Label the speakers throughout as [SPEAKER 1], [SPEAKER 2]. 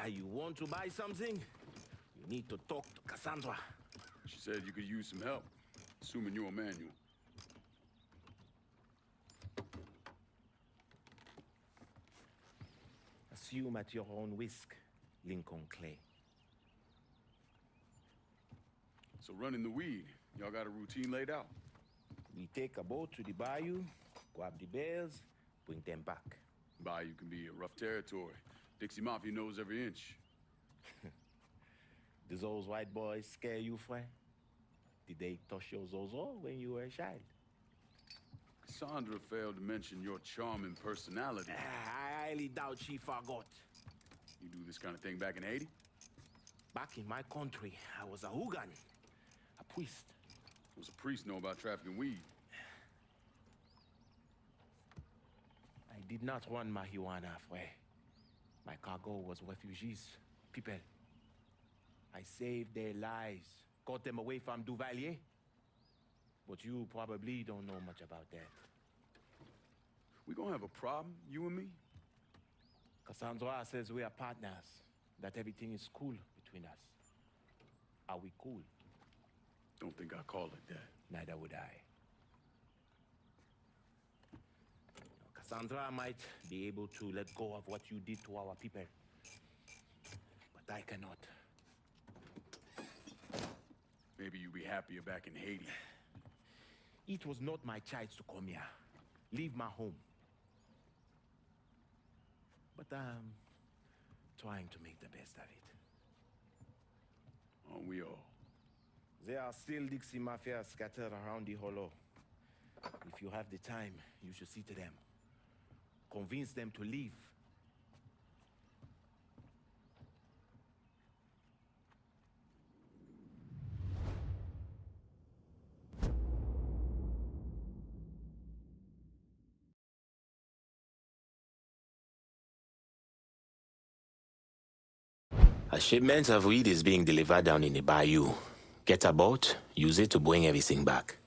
[SPEAKER 1] You want to buy something? You need to talk to Cassandra.
[SPEAKER 2] She said you could use some help, assuming you're a manual.
[SPEAKER 1] Assume at your own risk, Lincoln Clay.
[SPEAKER 2] So running the weed, y'all got a routine laid out?
[SPEAKER 1] We take a boat to the bayou, grab the bears, bring them back.
[SPEAKER 2] Bayou can be a rough territory. Dixie Mafia knows every inch.
[SPEAKER 1] Do those white boys scare you, friend? Did they touch your zozo when you were a child?
[SPEAKER 2] Cassandra failed to mention your charming personality.
[SPEAKER 1] I highly doubt she forgot.
[SPEAKER 2] You do this kind of thing back in Haiti?
[SPEAKER 1] Back in my country, I was a hooligan, a priest.
[SPEAKER 2] What's a priest know about trafficking weed?
[SPEAKER 1] I did not run marijuana, friend. My cargo was refugees, people. I saved their lives, got them away from Duvalier. But you probably don't know much about that.
[SPEAKER 2] We gonna have a problem, you and me?
[SPEAKER 1] Cassandra says we are partners, that everything is cool between us. Are we cool?
[SPEAKER 2] Don't think I call it that.
[SPEAKER 1] Neither would I. Cassandra might be able to let go of what you did to our people. But I cannot.
[SPEAKER 2] Maybe you'd be happier back in Haiti.
[SPEAKER 1] It was not my choice to come here. Leave my home. But I'm trying to make the best of it.
[SPEAKER 2] Aren't we all?
[SPEAKER 1] There are still Dixie Mafia scattered around the hollow. If you have the time, you should see to them. Convince them to leave. A shipment of weed is being delivered down in the bayou. Get a boat, use it to bring everything back.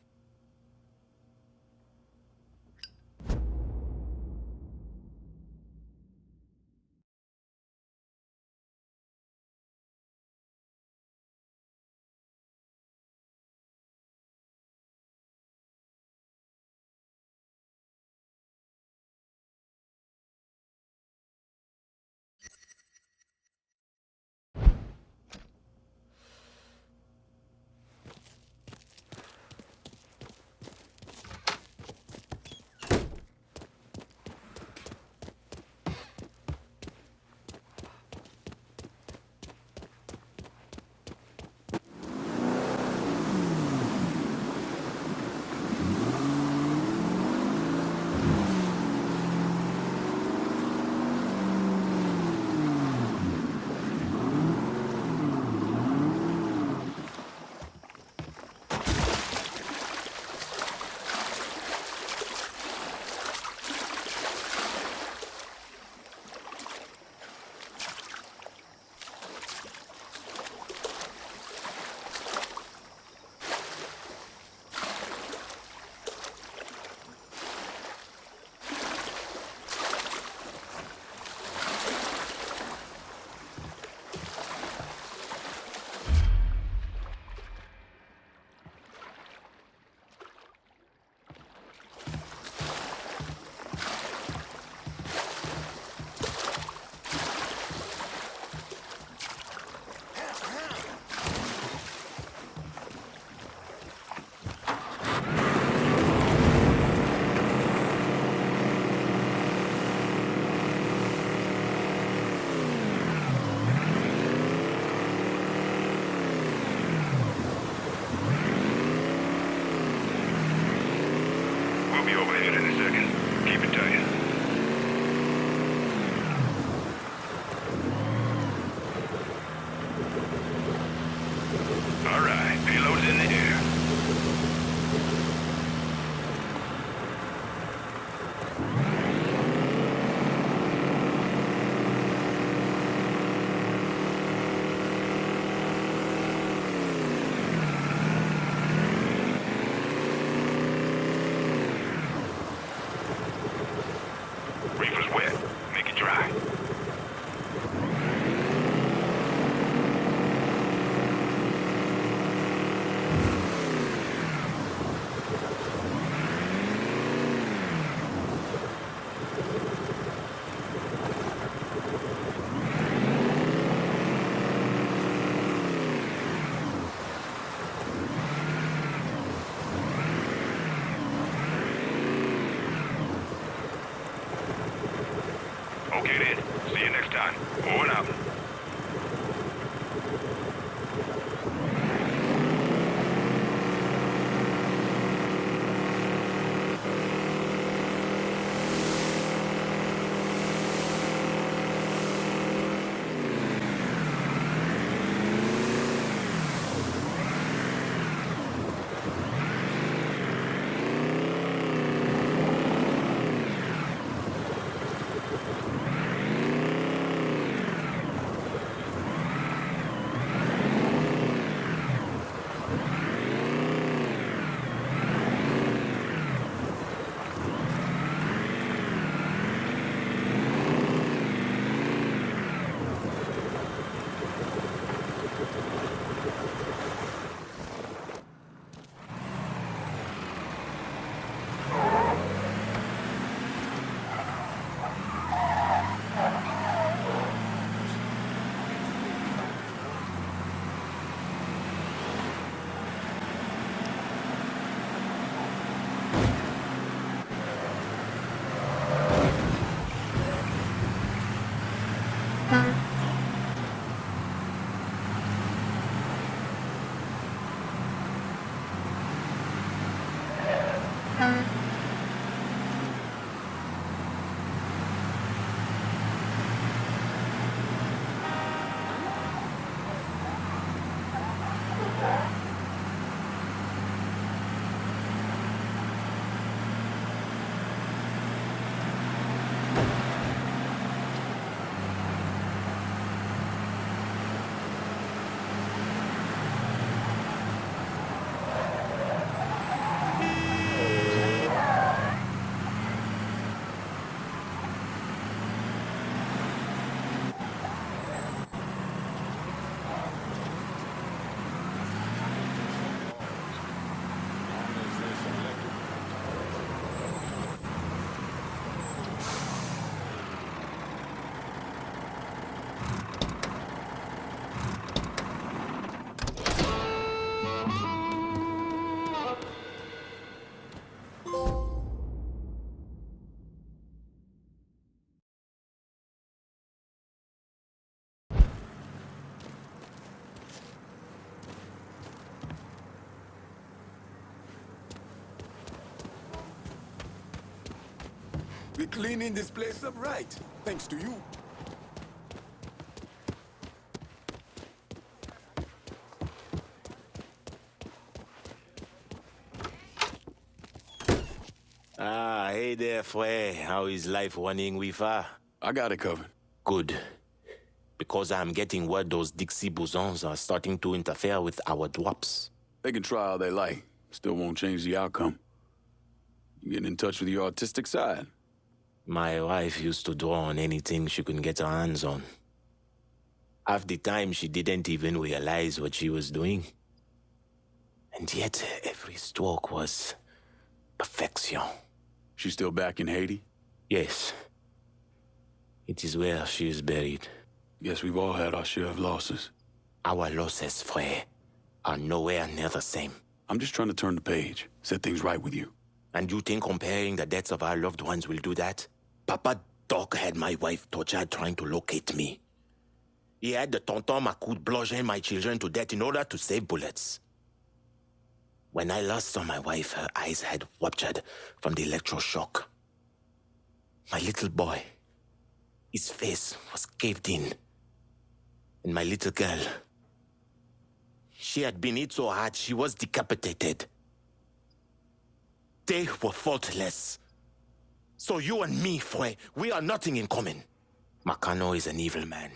[SPEAKER 3] We're cleaning this place up right, thanks to you.
[SPEAKER 1] Ah, hey there, Fre. How is life running with her?
[SPEAKER 2] I got it covered.
[SPEAKER 1] Good. Because I'm getting word those Dixie bosons are starting to interfere with our drops.
[SPEAKER 2] They can try all they like. Still won't change the outcome. You getting in touch with your artistic side?
[SPEAKER 1] My wife used to draw on anything she could get her hands on. Half the time, she didn't even realize what she was doing. And yet, every stroke was perfection.
[SPEAKER 2] She still back in Haiti?
[SPEAKER 1] Yes. It is where she is buried.
[SPEAKER 2] Guess we've all had our share of losses.
[SPEAKER 1] Our losses, Frey, are nowhere near the same.
[SPEAKER 2] I'm just trying to turn the page, set things right with you.
[SPEAKER 1] And you think comparing the deaths of our loved ones will do that? Papa Doc had my wife tortured trying to locate me. He had the tonton Macoute bludgeon my children to death in order to save bullets. When I last saw my wife, her eyes had ruptured from the electroshock. My little boy, his face was caved in. And my little girl, she had been hit so hard she was decapitated. They were faultless. So you and me, Frey, we are nothing in common. Makano is an evil man.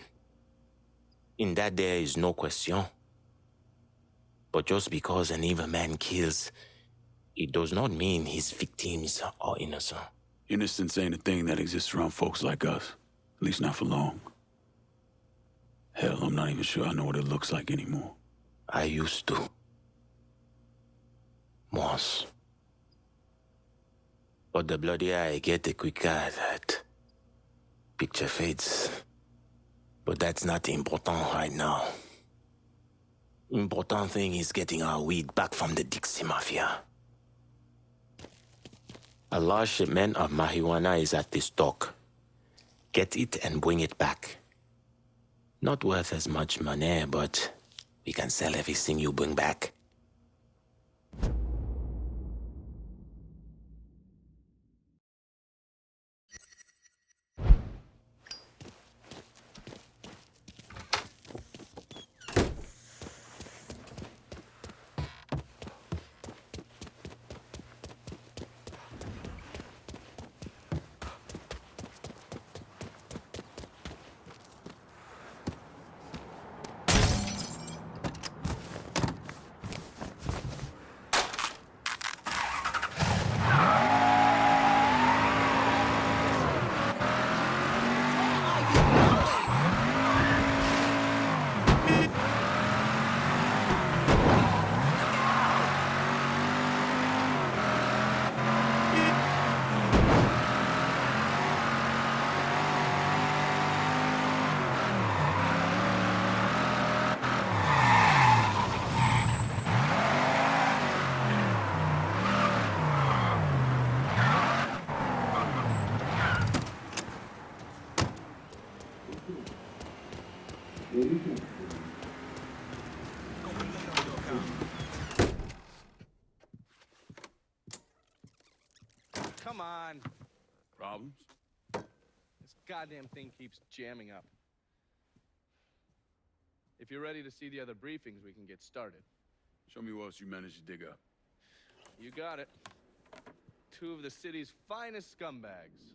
[SPEAKER 1] In that there is no question. But just because an evil man kills, it does not mean his victims are innocent.
[SPEAKER 2] Innocence ain't a thing that exists around folks like us. At least not for long. Hell, I'm not even sure I know what it looks like anymore.
[SPEAKER 1] I used to. Once. But the bloodier I get, the quicker that picture fades. But that's not important right now. Important thing is getting our weed back from the Dixie Mafia. A large shipment of marijuana is at this dock. Get it and bring it back. Not worth as much money, but we can sell everything you bring back.
[SPEAKER 4] Come on.
[SPEAKER 2] Problems?
[SPEAKER 4] This goddamn thing keeps jamming up. If you're ready to see the other briefings, we can get started.
[SPEAKER 2] Show me what else you managed to dig up.
[SPEAKER 4] You got it. Two of the city's finest scumbags.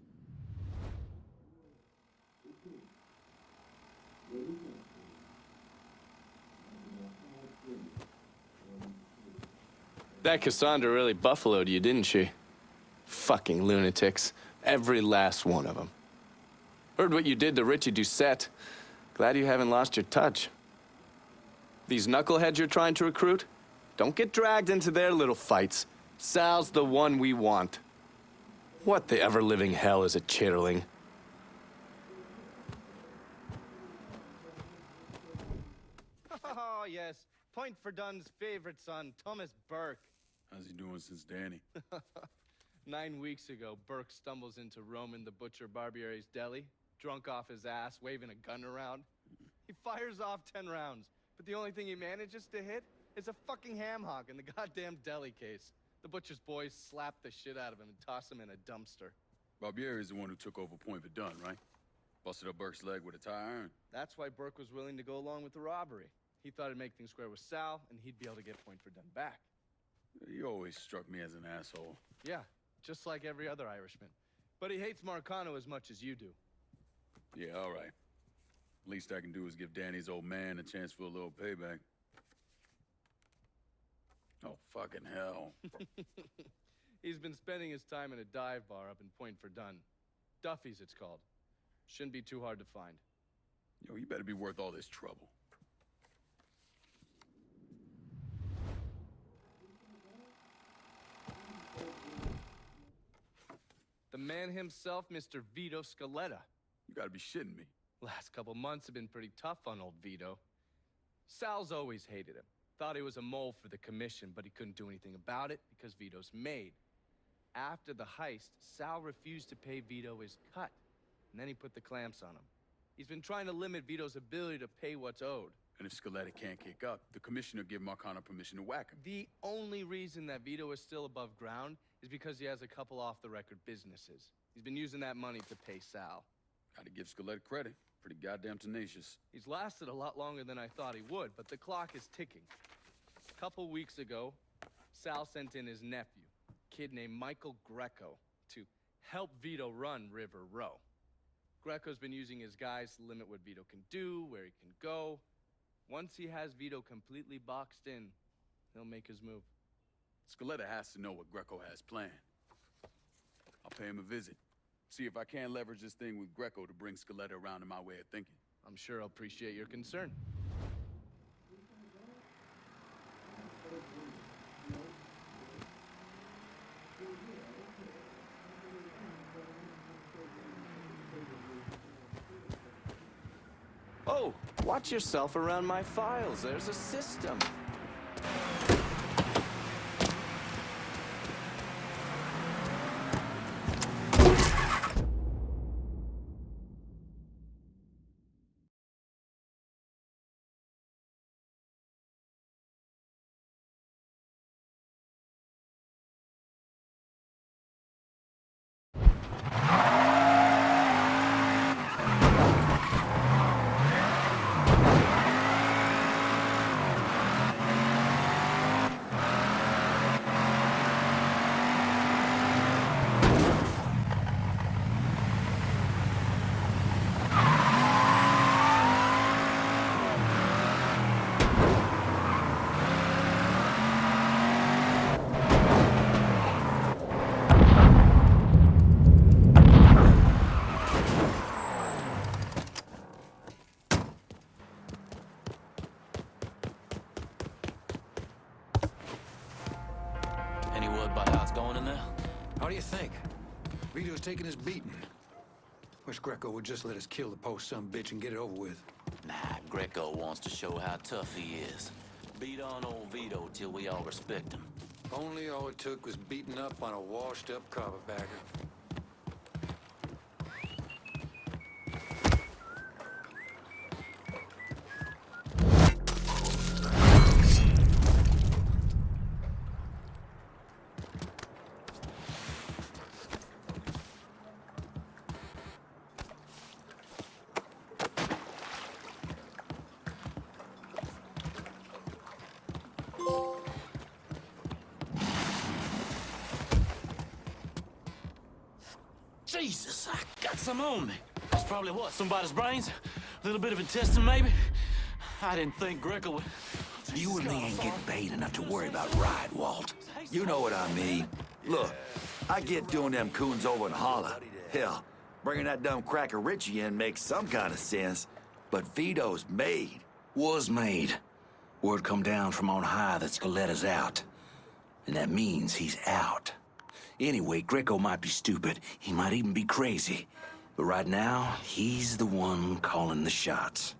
[SPEAKER 4] That Cassandra really buffaloed you, didn't she? Fucking lunatics. Every last one of them. Heard what you did to Richie Doucette. Glad you haven't lost your touch. These knuckleheads you're trying to recruit? Don't get dragged into their little fights. Sal's the one we want. What the ever-living hell is a chitterling? Oh, yes. Point for Dunn's favorite son, Thomas Burke.
[SPEAKER 2] How's he doing since Danny?
[SPEAKER 4] 9 weeks ago, Burke stumbles into Roman the Butcher Barbiere's deli, drunk off his ass, waving a gun around. He fires off 10 rounds, but the only thing he manages to hit is a fucking ham hock in the goddamn deli case. The butcher's boys slap the shit out of him and toss him in a dumpster.
[SPEAKER 2] Barbieri is the one who took over Point Verdun, right? Busted up Burke's leg with a tire iron.
[SPEAKER 4] That's why Burke was willing to go along with the robbery. He thought it'd make things square with Sal, and he'd be able to get Point Verdun back.
[SPEAKER 2] He always struck me as an asshole.
[SPEAKER 4] Yeah, just like every other Irishman. But he hates Marcano as much as you do.
[SPEAKER 2] Yeah, all right. Least I can do is give Danny's old man a chance for a little payback. Oh, fucking hell.
[SPEAKER 4] He's been spending his time in a dive bar up in Point Verdun. Duffy's, it's called. Shouldn't be too hard to find.
[SPEAKER 2] Yo, you better be worth all this trouble.
[SPEAKER 4] The man himself, Mr. Vito Scaletta.
[SPEAKER 2] You gotta be shitting me.
[SPEAKER 4] Last couple months have been pretty tough on old Vito. Sal's always hated him. Thought he was a mole for the commission, but he couldn't do anything about it because Vito's made. After the heist, Sal refused to pay Vito his cut, and then he put the clamps on him. He's been trying to limit Vito's ability to pay what's owed.
[SPEAKER 2] And if Scaletta can't kick up, the commissioner give Marcano permission to whack him.
[SPEAKER 4] The only reason that Vito is still above ground is because he has a couple off-the-record businesses. He's been using that money to pay Sal.
[SPEAKER 2] Gotta give Scaletta credit. Pretty goddamn tenacious.
[SPEAKER 4] He's lasted a lot longer than I thought he would, but the clock is ticking. A couple weeks ago, Sal sent in his nephew, a kid named Michael Greco, to help Vito run River Row. Greco's been using his guys to limit what Vito can do, where he can go. Once he has Vito completely boxed in, he'll make his move.
[SPEAKER 2] Scaletta has to know what Greco has planned. I'll pay him a visit. See if I can leverage this thing with Greco to bring Scaletta around to my way of thinking.
[SPEAKER 4] I'm sure I'll appreciate your concern. Oh, watch yourself around my files. There's a system.
[SPEAKER 5] Any word about how it's going in there?
[SPEAKER 6] How do you think? Vito's taking his beating. Wish Greco would just let us kill the post-son bitch and get it over with.
[SPEAKER 5] Nah, Greco wants to show how tough he is. Beat on old Vito till we all respect him.
[SPEAKER 6] Only all it took was beating up on a washed-up carpetbagger.
[SPEAKER 5] Jesus, I got some on me. That's probably what, somebody's brains? A little bit of intestine, maybe? I didn't think Greco would...
[SPEAKER 7] You and me ain't getting paid enough to worry about ride, Walt. You know what I mean. Look, I get doing them coons over in Holla. Hell, bringing that dumb cracker Richie in makes some kind of sense. But Vito's made. Was made. Word come down from on high that Scaletta's out. And that means he's out. Anyway, Greco might be stupid. He might even be crazy. But right now, he's the one calling the shots.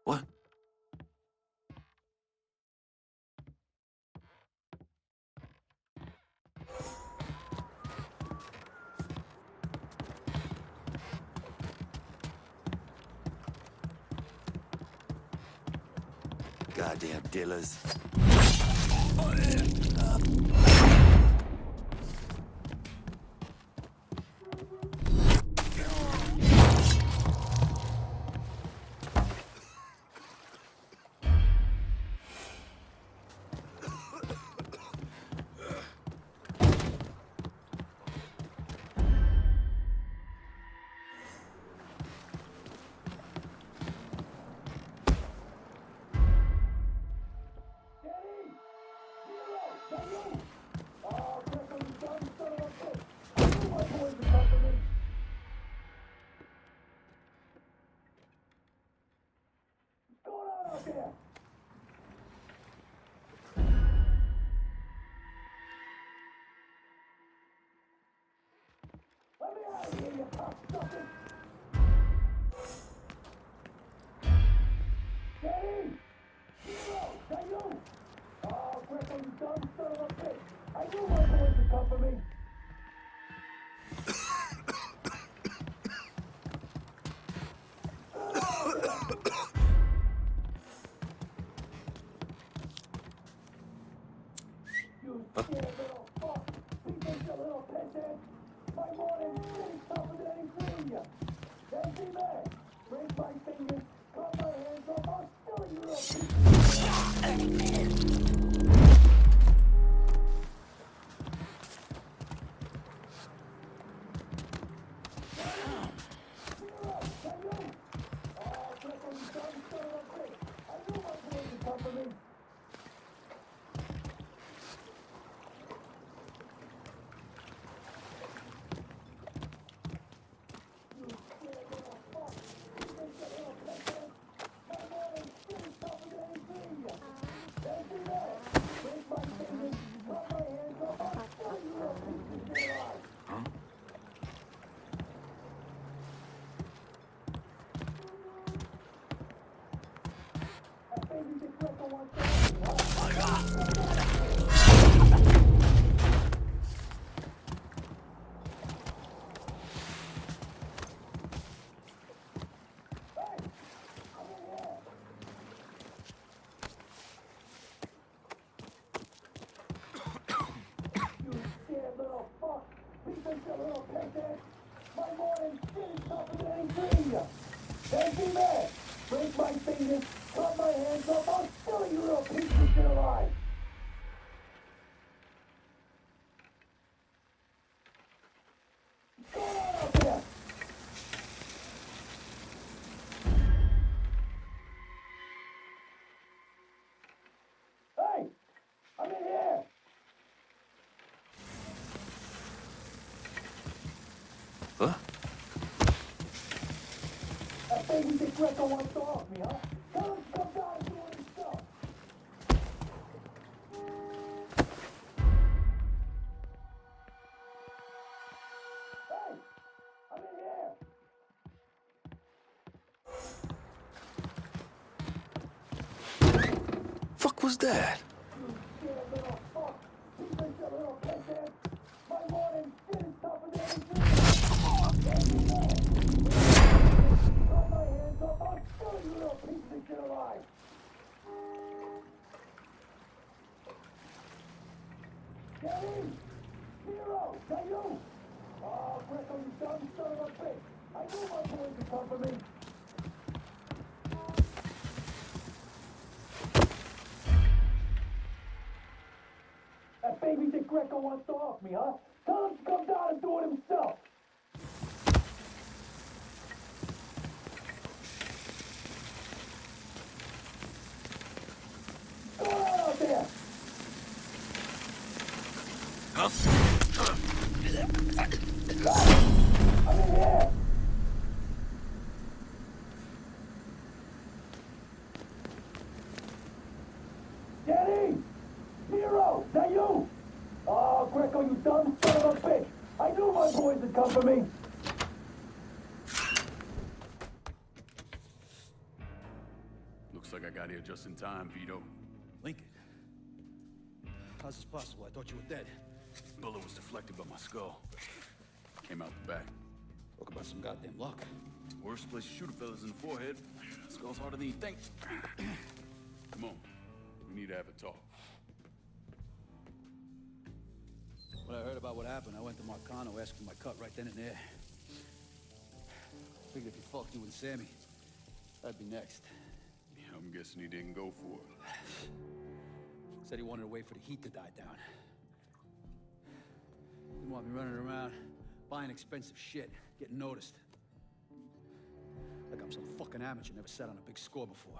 [SPEAKER 7] What? Goddamn dealers.
[SPEAKER 4] Huh?
[SPEAKER 1] That baby Dick Greco wants to off me, huh? Tell him to come down and do it himself. Hey, I'm in here.
[SPEAKER 4] Fuck was that?
[SPEAKER 1] You scared little fuck. You think your little peasant? My morning shit is tougher than anything. Cut my hands up, I'll kill you little piece of shit alive. Kenny! Hero! Is that you? Oh, Greco, you dumb son of a bitch! I knew my boys would come for me! That baby Dick Greco wants to off me, huh? Tell him to come down and do it himself! Go on out there! I'm in here! Daddy! Hero! Is that you? Oh, Greco, you dumb son of a bitch! I knew my boys would come for me!
[SPEAKER 2] Looks like I got here just in time, Vito.
[SPEAKER 6] Lincoln. How's this possible? I thought you were dead.
[SPEAKER 2] Bullet was deflected by my skull. Came out the back.
[SPEAKER 6] Talk about some goddamn luck.
[SPEAKER 2] Worst place to shoot a fella's in the forehead. Skull's harder than you think. Come on. We need to have a talk.
[SPEAKER 8] When I heard about what happened, I went to Marcano asking my cut right then and there. Figured if he fucked you and Sammy, I'd be next.
[SPEAKER 2] Yeah, I'm guessing he didn't go for it.
[SPEAKER 8] Said he wanted to wait for the heat to die down. Didn't want me running around, buying expensive shit, getting noticed. Like I'm some fucking amateur, never sat on a big score before.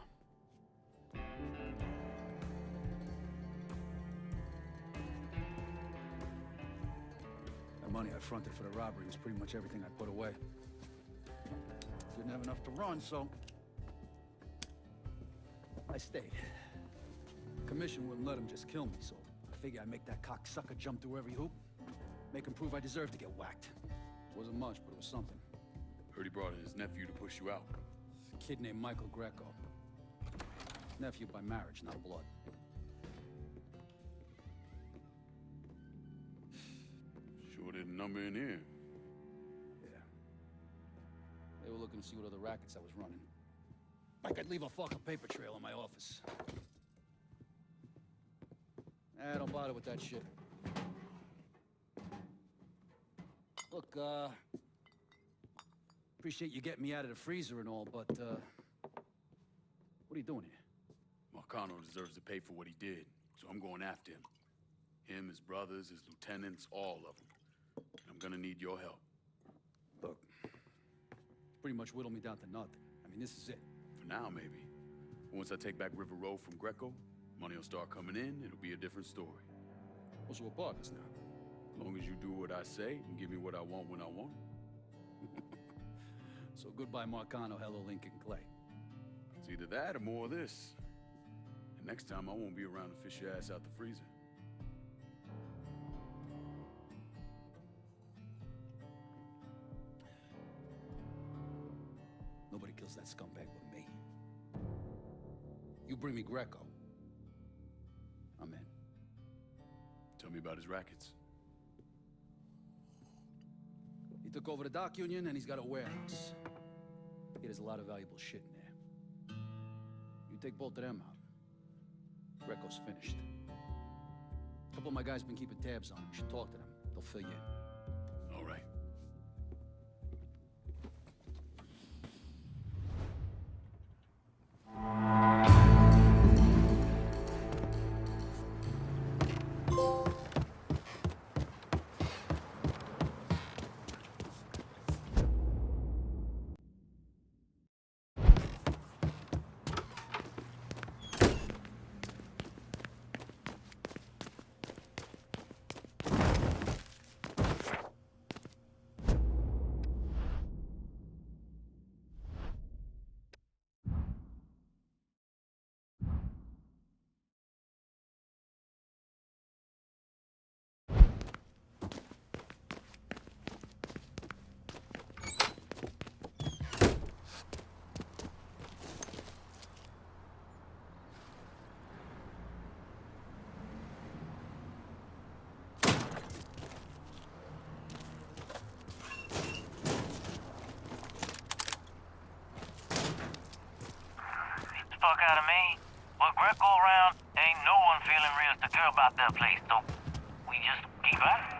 [SPEAKER 8] The money I fronted for the robbery was pretty much everything I put away. Didn't have enough to run, so I stayed. Commission wouldn't let him just kill me, so I figured I'd make that cocksucker jump through every hoop. Make him prove I deserve to get whacked. Wasn't much, but it was something.
[SPEAKER 2] Heard he brought in his nephew to push you out.
[SPEAKER 8] A kid named Michael Greco. Nephew by marriage, not blood.
[SPEAKER 2] Sure didn't number in here.
[SPEAKER 8] Yeah. They were looking to see what other rackets I was running. I could leave a fucking paper trail in my office. Don't bother with that shit. Look, appreciate you getting me out of the freezer and all, but, what are you doing here?
[SPEAKER 2] Marcano deserves to pay for what he did, so I'm going after him. Him, his brothers, his lieutenants, all of them. I'm gonna need your help.
[SPEAKER 8] Look, pretty much whittled me down to nothing. I mean, this is it.
[SPEAKER 2] For now, maybe. Once I take back River Road from Greco, money will start coming in, it'll be a different story.
[SPEAKER 8] Well, so we're partners now.
[SPEAKER 2] As long as you do what I say and give me what I want when I want it.
[SPEAKER 8] So goodbye, Marcano, hello, Lincoln Clay.
[SPEAKER 2] It's either that or more of this. And next time, I won't be around to fish your ass out the freezer.
[SPEAKER 8] Nobody kills that scumbag but me. You bring me Greco, I'm in.
[SPEAKER 2] Tell me about his rackets.
[SPEAKER 8] He took over the dock union and he's got a warehouse. He has a lot of valuable shit in there. You take both of them out, Greco's finished. A couple of my guys been keeping tabs on him. You should talk to them. They'll fill you in.
[SPEAKER 2] All right.
[SPEAKER 9] Fuck out of me. With Greco around, ain't no one feeling real secure about that place, so we just keep at it.